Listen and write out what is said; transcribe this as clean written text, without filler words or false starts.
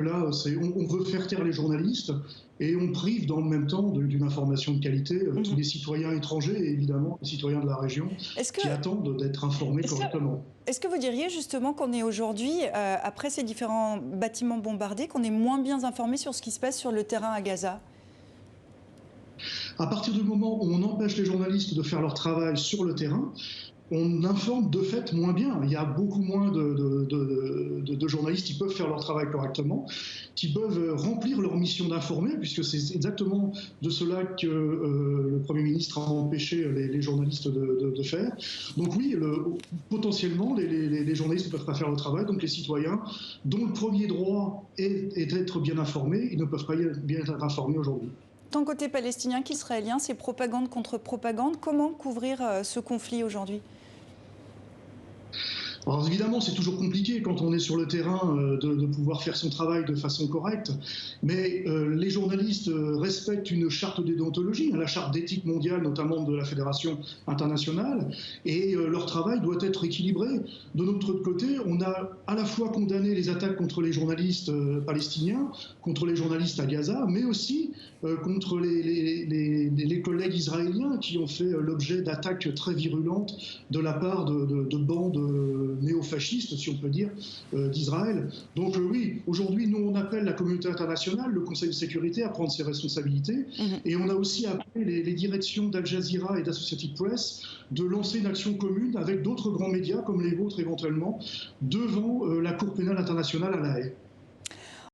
là, on veut faire taire les journalistes et on prive dans le même temps d'une information de qualité tous les citoyens étrangers et évidemment les citoyens de la région qui attendent d'être informés correctement. Est-ce que vous diriez justement qu'on est aujourd'hui, après ces différents bâtiments bombardés, qu'on est moins bien informé sur ce qui se passe sur le terrain à Gaza ? À partir du moment où on empêche les journalistes de faire leur travail sur le terrain, on informe de fait moins bien. Il y a beaucoup moins de journalistes qui peuvent faire leur travail correctement, qui peuvent remplir leur mission d'informer, puisque c'est exactement de cela que le Premier ministre a empêché les journalistes de faire. Donc oui, potentiellement, les journalistes ne peuvent pas faire le travail, donc les citoyens, dont le premier droit est d'être bien informés, ils ne peuvent pas bien être informés aujourd'hui. Tant côté palestinien qu'israélien, c'est propagande contre propagande. Comment couvrir ce conflit aujourd'hui ? Alors évidemment, c'est toujours compliqué quand on est sur le terrain de pouvoir faire son travail de façon correcte, mais les journalistes respectent une charte de déontologie, la charte d'éthique mondiale, notamment de la Fédération internationale, et leur travail doit être équilibré. De notre côté, on a à la fois condamné les attaques contre les journalistes palestiniens, contre les journalistes à Gaza, mais aussi contre les collègues israéliens qui ont fait l'objet d'attaques très virulentes de la part de bandes néofascistes, si on peut dire, d'Israël. Donc oui, aujourd'hui, nous, on appelle la communauté internationale, le Conseil de sécurité, à prendre ses responsabilités. Et on a aussi appelé les directions d'Al Jazeera et d'Associated Press de lancer une action commune avec d'autres grands médias, comme les vôtres éventuellement, devant la Cour pénale internationale à La Haye.